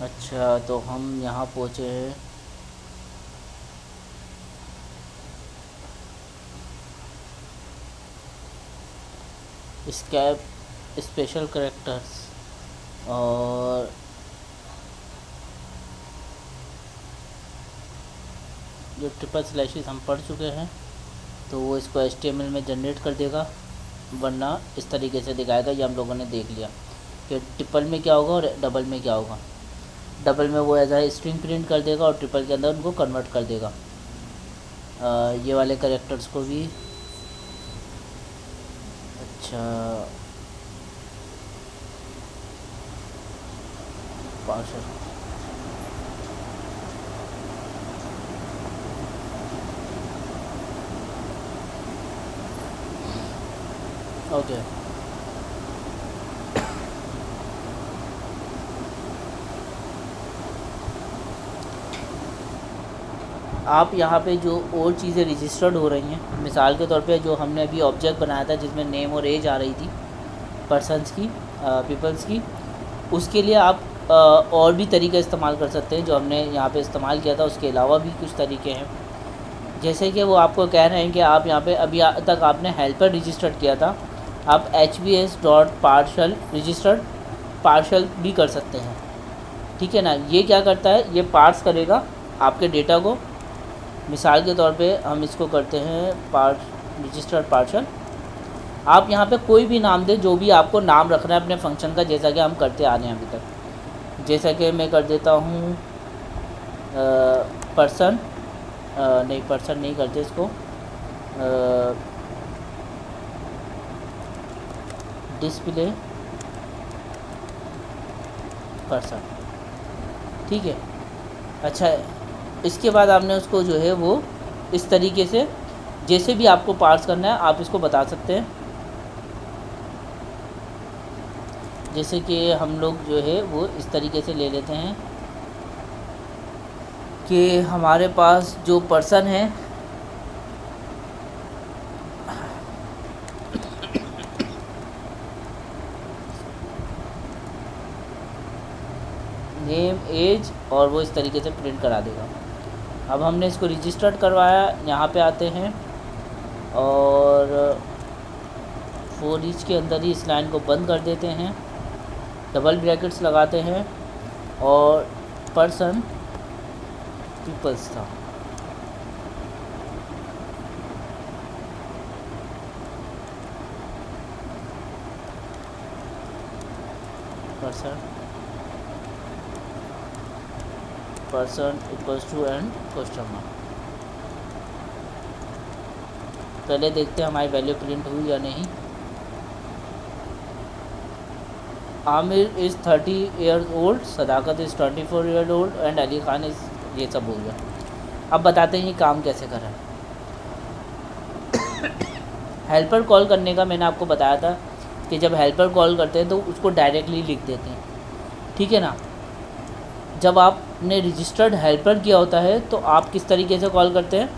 अच्छा, तो हम यहाँ पहुँचे हैं। स्कैप स्पेशल करेक्टर्स, और जो ट्रिपल स्लैशेस हम पढ़ चुके हैं, तो वो इसको HTML में जनरेट कर देगा, वरना इस तरीके से दिखाएगा। ये हम लोगों ने देख लिया कि ट्रिपल में क्या होगा और डबल में क्या होगा। डबल में वो एज स्ट्रिंग प्रिंट कर देगा और ट्रिपल के अंदर उनको कन्वर्ट कर देगा। ये वाले करेक्टर्स को भी। अच्छा, पार्शल, ओके। आप यहाँ पे जो और चीज़ें रजिस्टर्ड हो रही हैं, मिसाल के तौर पे जो हमने अभी ऑब्जेक्ट बनाया था जिसमें नेम और एज आ रही थी पर्सन्स की, पीपल्स की, उसके लिए आप और भी तरीके इस्तेमाल कर सकते हैं। जो हमने यहाँ पे इस्तेमाल किया था उसके अलावा भी कुछ तरीके हैं। जैसे कि वो आपको कह रहे हैं कि आप यहाँ पे अभी तक आपने हेल्पर रजिस्टर्ड किया था, आप HBS.partial रजिस्टर्ड पार्शल भी कर सकते हैं, ठीक है ना। ये क्या करता है, ये पार्स करेगा आपके डेटा को। मिसाल के तौर पे हम इसको करते हैं रजिस्टर्ड पार्शल। आप यहाँ पे कोई भी नाम दें, जो भी आपको नाम रखना है अपने फंक्शन का, जैसा कि हम करते आ रहे हैं अभी तक। जैसा कि मैं कर देता हूँ पर्सन, नहीं पर्सन नहीं करते इसको, डिस्प्ले पर्सन, ठीक है। अच्छा, इसके बाद आपने उसको जो है वो इस तरीके से जैसे भी आपको पार्स करना है आप इसको बता सकते हैं। जैसे कि हम लोग जो है वो इस तरीके से ले लेते हैं कि हमारे पास जो पर्सन है, नेम, एज, और वो इस तरीके से प्रिंट करा देगा। अब हमने इसको रजिस्टर्ड करवाया, यहाँ पे आते हैं और फॉर ईच के अंदर ही इस लाइन को बंद कर देते हैं, डबल ब्रैकेट्स लगाते हैं, और पर्सन पीपल्स था, person equals to and question mark. पहले देखते हैं हमारी वैल्यू प्रिंट हुई या नहीं। Aamir is 30 years old, Sadaqat is 24 year old and Ali Khan is, ये सब हो गया। अब बताते हैं ये काम कैसे कर रहा है। हेल्पर कॉल करने का मैंने आपको बताया था कि जब हेल्पर कॉल करते हैं तो उसको डायरेक्टली लिख देते हैं, ठीक है ना। जब आपने रजिस्टर्ड हेल्पर किया होता है तो आप किस तरीके से कॉल करते हैं,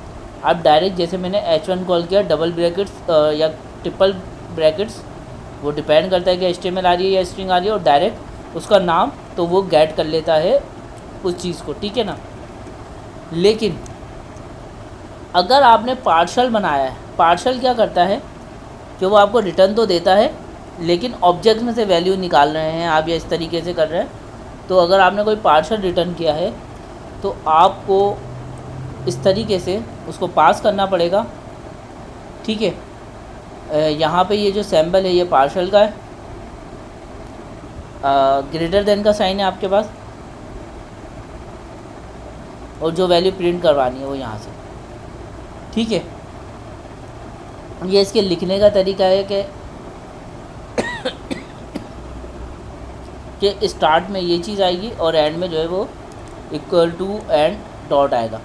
आप डायरेक्ट, जैसे मैंने H1 कॉल किया, डबल ब्रैकेट्स या ट्रिपल ब्रैकेट्स, वो डिपेंड करता है कि HTML आ रही है या स्ट्रिंग आ रही है, और डायरेक्ट उसका नाम तो वो गेट कर लेता है उस चीज़ को, ठीक है ना। लेकिन अगर आपने पार्शल बनाया है, पार्शल क्या करता है कि वो आपको रिटर्न तो देता है लेकिन ऑब्जेक्ट में से वैल्यू निकाल रहे हैं आप, या इस तरीके से कर रहे हैं। तो अगर आपने कोई पार्शल रिटर्न किया है तो आपको इस तरीके से उसको पास करना पड़ेगा, ठीक है। यहाँ पे ये जो सैम्पल है ये पार्शल का है, ग्रेटर देन का साइन है आपके पास, और जो वैल्यू प्रिंट करवानी है वो यहाँ से, ठीक है। ये इसके लिखने का तरीका है कि स्टार्ट में ये चीज़ आएगी और एंड में जो है वो इक्वल टू एंड डॉट आएगा।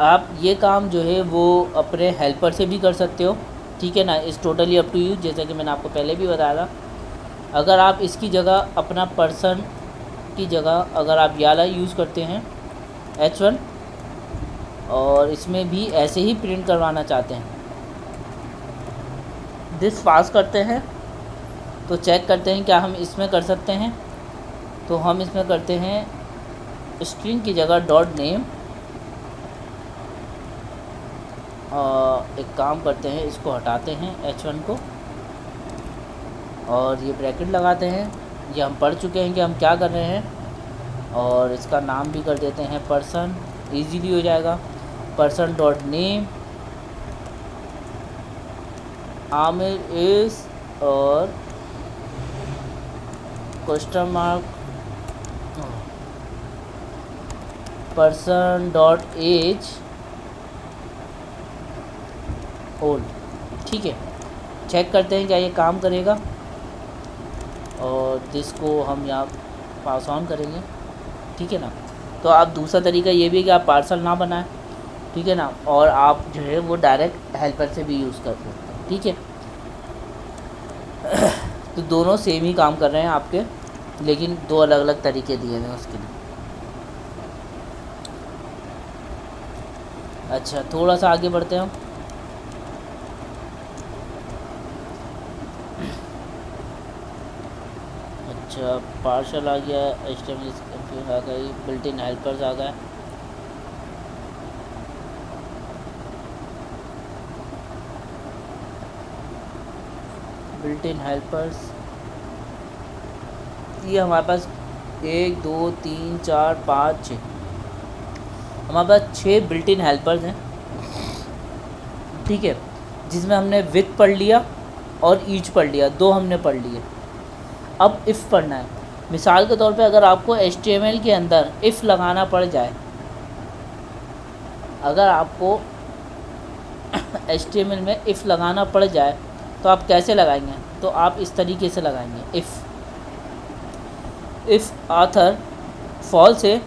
आप ये काम जो है वो अपने हेल्पर से भी कर सकते हो, ठीक है ना। इस टोटली अप टू यू, जैसा कि मैंने आपको पहले भी बताया था। अगर आप इसकी जगह अपना पर्सन की जगह अगर आप याला यूज़ करते हैं H1, और इसमें भी ऐसे ही प्रिंट करवाना चाहते हैं, दिस पास करते हैं तो चेक करते हैं क्या हम इसमें कर सकते हैं। तो हम इसमें करते हैं स्ट्रिंग की जगह डॉट नेम, एक काम करते हैं, इसको हटाते हैं H1 को और ये ब्रैकेट लगाते हैं। ये हम पढ़ चुके हैं कि हम क्या कर रहे हैं, और इसका नाम भी कर देते हैं पर्सन, इजीली हो जाएगा। Person dot name Aamir is और question mark person dot age old. ठीक है, चेक करते हैं क्या ये काम करेगा, और जिसको हम यहाँ पास ऑन करेंगे। ठीक है ना। तो आप दूसरा तरीका ये भी है कि आप पार्सल ना बनाएं, ठीक है ना, और आप जो है वो डायरेक्ट हेल्पर से भी यूज़ कर सकते हैं। ठीक है, तो दोनों सेम ही काम कर रहे हैं आपके, लेकिन दो अलग अलग तरीके दिए हैं उसके लिए। अच्छा, थोड़ा सा आगे बढ़ते हैं हम। अच्छा, पार्शल आ गया, HTML आ गई, बिल्ट इन हेल्पर्स आ गए। बिल्ट इन हेल्पर्स, ये हमारे पास 1 2 3 4 5 6, हमारे पास 6 बिल्ट इन हेल्पर्स हैं। ठीक है, जिसमें हमने विथ पढ़ लिया और ईच पढ़ लिया, 2 हमने पढ़ लिए। अब इफ़ पढ़ना है। मिसाल के तौर पे अगर आपको HTML के अंदर इफ़ लगाना पड़ जाए, अगर आपको HTML में इफ़ लगाना पड़ जाए तो आप कैसे लगाएंगे, तो आप इस तरीके से लगाएंगे। इफ़ ऑथर फॉल्स है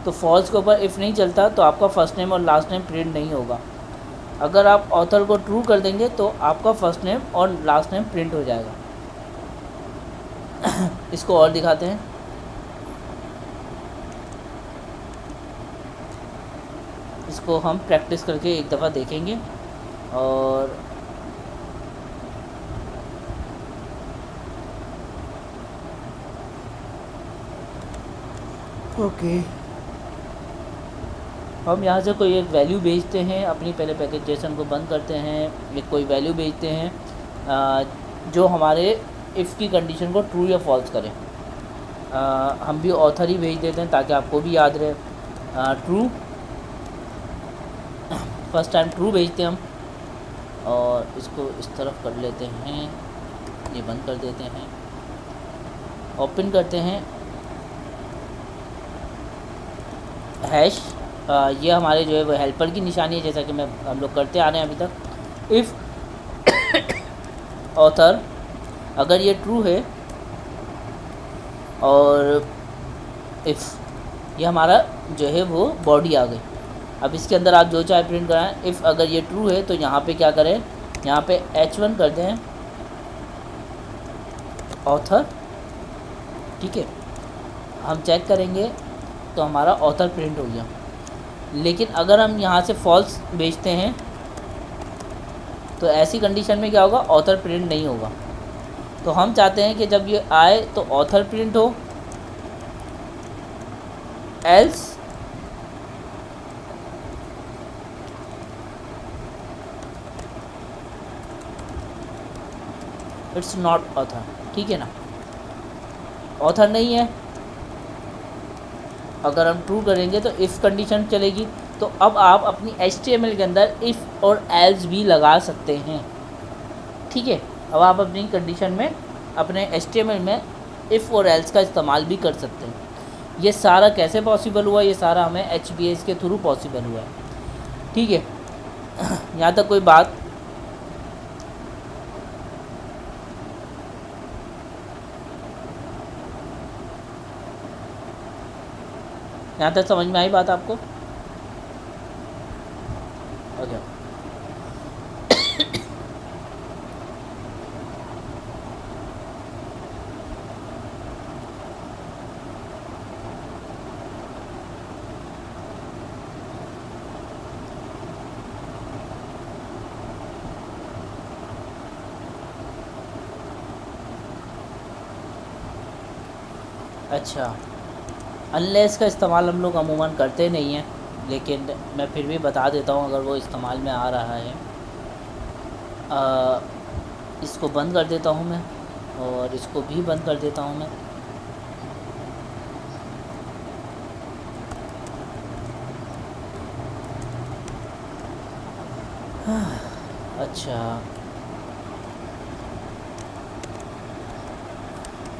तो फॉल्स के ऊपर इफ़ नहीं चलता, तो आपका फर्स्ट नेम और लास्ट नेम प्रिंट नहीं होगा। अगर आप ऑथर को ट्रू कर देंगे तो आपका फर्स्ट नेम और लास्ट नेम प्रिंट हो जाएगा। इसको और दिखाते हैं। इसको हम प्रैक्टिस करके एक दफ़ा देखेंगे, और ओके, हम यहाँ से कोई एक वैल्यू भेजते हैं, अपनी पहले पैकेज जेसन को बंद करते हैं, एक कोई वैल्यू भेजते हैं जो हमारे इफ़ की कंडीशन को ट्रू या फॉल्स करें। हम भी ऑथर ही भेज देते हैं ताकि आपको भी याद रहे। ट्रू, फर्स्ट टाइम ट्रू भेजते हैं हम, और इसको इस तरफ कर लेते हैं, ये बंद कर देते हैं, ओपन करते हैं हैश। ये हमारे जो है वो हेल्पर की निशानी है, जैसा कि हम लोग करते आ रहे हैं अभी तक। इफ़ ऑथर, अगर ये ट्रू है, और इफ़, ये हमारा जो है वो बॉडी आ गई। अब इसके अंदर आप जो चाहे प्रिंट कराएं। इफ़ अगर ये ट्रू है तो यहाँ पे क्या करें, यहाँ पे H1 कर दें ऑथर। ठीक है, हम चेक करेंगे तो हमारा ऑथर प्रिंट हो गया। लेकिन अगर हम यहाँ से फॉल्स भेजते हैं तो ऐसी कंडीशन में क्या होगा, ऑथर प्रिंट नहीं होगा। तो हम चाहते हैं कि जब ये आए तो ऑथर प्रिंट हो, एल्स इट्स नॉट ऑथर। ठीक है ना, ऑथर नहीं है। अगर हम ट्रू करेंगे तो इफ़ कंडीशन चलेगी। तो अब आप अपनी HTML के अंदर इफ़ और एल्स भी लगा सकते हैं। ठीक है, अब आप अपनी कंडीशन में, अपने HTML में इफ़ और एल्स का इस्तेमाल भी कर सकते हैं। ये सारा कैसे पॉसिबल हुआ, ये सारा हमें HBase के थ्रू पॉसिबल हुआ है। ठीक है, यहाँ तक कोई बात? यहाँ तक समझ में आई बात आपको? ओके, अच्छा, अनलेस का इस्तेमाल हम लोग अमूमन करते नहीं हैं, लेकिन मैं फिर भी बता देता हूँ अगर वो इस्तेमाल में आ रहा है। अ, इसको बंद कर देता हूँ मैं, और इसको भी बंद कर देता हूँ मैं। अच्छा,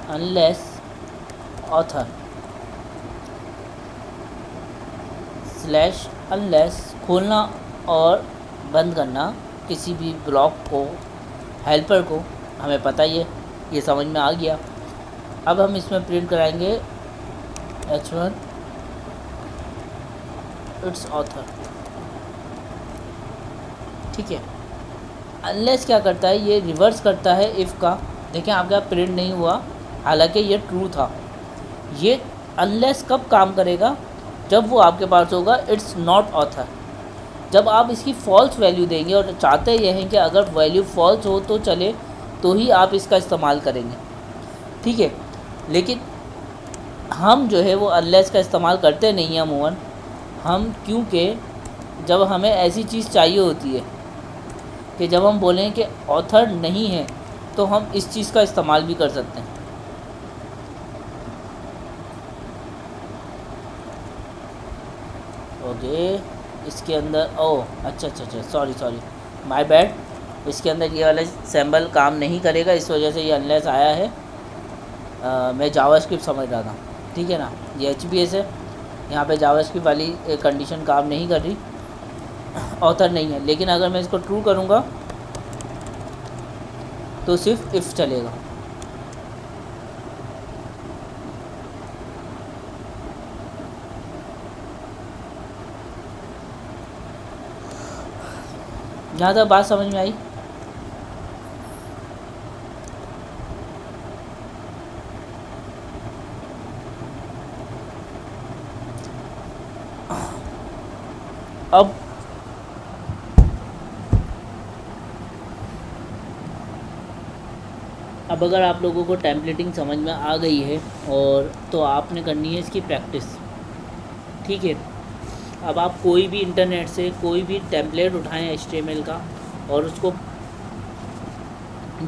अनलेस ऑथर स्लैश अनलेस खोलना और बंद करना किसी भी ब्लॉक को, हेल्पर को, हमें पता ही है, ये समझ में आ गया। अब हम इसमें प्रिंट कराएंगे H1 इट्स ऑथर। ठीक है, अनलेस क्या करता है, ये रिवर्स करता है इफ़ का। देखें आपके यहाँ प्रिंट नहीं हुआ, हालांकि ये ट्रू था। ये अनलेस कब काम करेगा, जब वो आपके पास होगा इट्स नॉट ऑथर। जब आप इसकी फ़ॉल्स वैल्यू देंगे और चाहते ये हैं कि अगर वैल्यू फ़ॉल्स हो तो चले, तो ही आप इसका इस्तेमाल करेंगे। ठीक है, लेकिन हम जो है वो अनलेस का इस्तेमाल करते नहीं हैं अमूमन। हम क्योंकि जब हमें ऐसी चीज़ चाहिए होती है कि जब हम बोलें कि ऑथर नहीं है, तो हम इस चीज़ का इस्तेमाल भी कर सकते हैं। ओके, इसके अंदर अच्छा, सॉरी माय बैड, इसके अंदर ये वाला सिंबल काम नहीं करेगा, इस वजह से ये अनलेस आया है। मैं जावास्क्रिप्ट समझ रहा था। ठीक है ना, ये HBase है, यहाँ पे जावास्क्रिप्ट वाली कंडीशन काम नहीं कर रही, ऑथर नहीं है। लेकिन अगर मैं इसको ट्रू करूँगा तो सिर्फ इफ़ चलेगा। यहाँ तक बात समझ में आई? अब अगर आप लोगों को टेम्पलेटिंग समझ में आ गई है, और तो आपने करनी है इसकी प्रैक्टिस। ठीक है, अब आप कोई भी इंटरनेट से कोई भी टेम्पलेट उठाएं HTML का, और उसको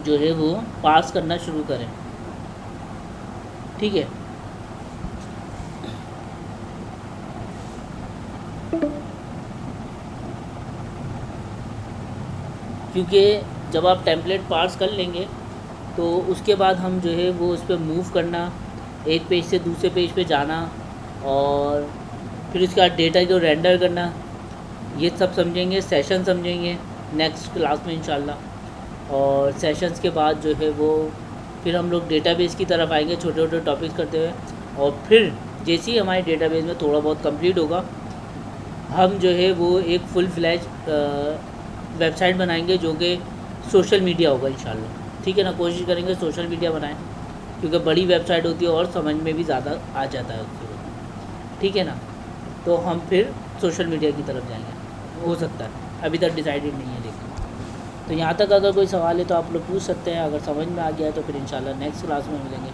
जो है वो पार्स करना शुरू करें। ठीक है, क्योंकि जब आप टेम्पलेट पार्स कर लेंगे तो उसके बाद हम जो है वो उस पर मूव करना, एक पेज से दूसरे पेज पे जाना, और फिर उसके बाद डेटा को रेंडर करना, ये सब समझेंगे। सेशन समझेंगे नेक्स्ट क्लास में इंशाल्लाह। और सेशंस के बाद जो है वो फिर हम लोग डेटाबेस की तरफ आएंगे, छोटे छोटे टॉपिक्स करते हुए। और फिर जैसे ही हमारे डेटाबेस में थोड़ा बहुत कंप्लीट होगा, हम जो है वो एक फुल फ्लैज वेबसाइट बनाएंगे जो कि सोशल मीडिया होगा इंशाल्लाह। ठीक है ना, कोशिश करेंगे सोशल मीडिया बनाएं, क्योंकि बड़ी वेबसाइट होती है और समझ में भी ज़्यादा आ जाता है उससे। ठीक है ना, तो हम फिर सोशल मीडिया की तरफ जाएंगे, हो सकता है, अभी तक डिसाइडेड नहीं है। लेकिन तो यहाँ तक अगर कोई सवाल है तो आप लोग पूछ सकते हैं, अगर समझ में आ गया है तो फिर इंशाल्लाह नेक्स्ट क्लास में मिलेंगे।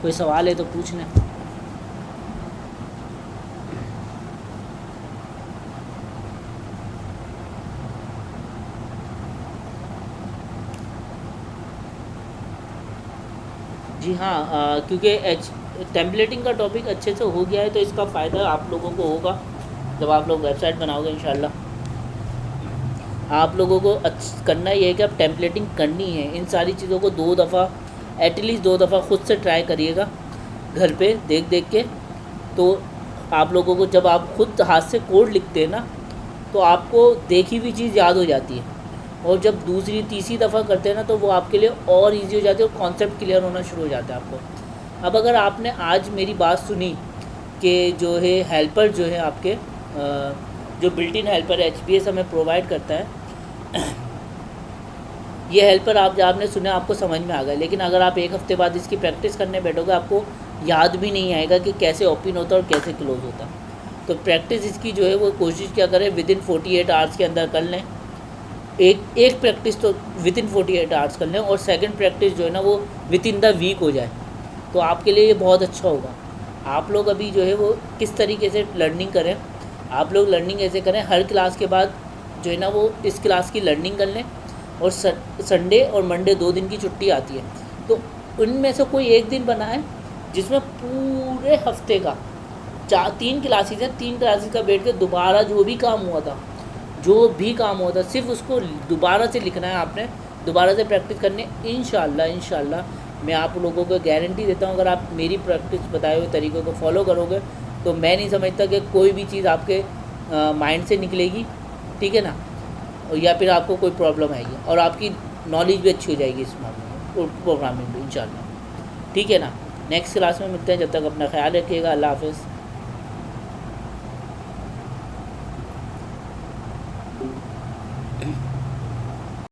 कोई सवाल है तो पूछ लें। जी हाँ, क्योंकि टेम्पलेटिंग का टॉपिक अच्छे से हो गया है, तो इसका फ़ायदा आप लोगों को होगा जब आप लोग वेबसाइट बनाओगे इंशाल्लाह। आप लोगों को करना ये है कि आप टेम्पलेटिंग करनी है। इन सारी चीज़ों को 2 दफ़ा, एटलीस्ट 2 दफ़ा खुद से ट्राई करिएगा घर पे देख देख के। तो आप लोगों को जब आप खुद हाथ से कोड लिखते हैं ना, तो आपको देखी हुई चीज़ याद हो जाती है, और जब दूसरी तीसरी दफ़ा करते हैं ना तो वो आपके लिए और इजी हो जाती है और कॉन्सेप्ट क्लियर होना शुरू हो जाता है आपको। अब अगर आपने आज मेरी बात सुनी कि जो है हेल्पर जो है आपके जो बिल्ट इन हेल्पर HBase हमें प्रोवाइड करता है, ये हेल्पर आपने सुना, आपको समझ में आ गया। लेकिन अगर आप एक हफ़्ते बाद इसकी प्रैक्टिस करने बैठोगे, आपको याद भी नहीं आएगा कि कैसे ओपन होता है और कैसे क्लोज़ होता है। तो प्रैक्टिस इसकी जो है वो कोशिश क्या करें, विदिन 48 आवर्स के अंदर कर लें। एक प्रैक्टिस तो विदिन 48 आवर्स कर लें, और सेकंड प्रैक्टिस जो है ना वो विद इन द वीक हो जाए, तो आपके लिए ये बहुत अच्छा होगा। आप लोग अभी जो है वो किस तरीके से लर्निंग करें, आप लोग लर्निंग ऐसे करें, हर क्लास के बाद जो है ना वो इस क्लास की लर्निंग कर लें, और संडे और मंडे 2 दिन की छुट्टी आती है, तो उनमें से कोई एक दिन बनाएं जिसमें पूरे हफ्ते का 3 क्लासेस हैं, 3 क्लासेस का बैठ के दोबारा जो भी काम हुआ था, सिर्फ उसको दोबारा से लिखना है आपने, दोबारा से प्रैक्टिस करनी। इंशाल्लाह मैं आप लोगों को गारंटी देता हूँ, अगर आप मेरी प्रैक्टिस बताए हुए तरीक़ों को फॉलो करोगे तो मैं नहीं समझता कि कोई भी चीज़ आपके माइंड से निकलेगी, ठीक है ना, या फिर आपको कोई प्रॉब्लम आएगी, और आपकी नॉलेज भी अच्छी हो जाएगी इस मामले में, प्रोग्रामिंग में इंशाल्लाह, ठीक है ना। नेक्स्ट क्लास में मिलते हैं, जब तक अपना ख्याल रखिएगा, अल्लाह हाफ़िज़।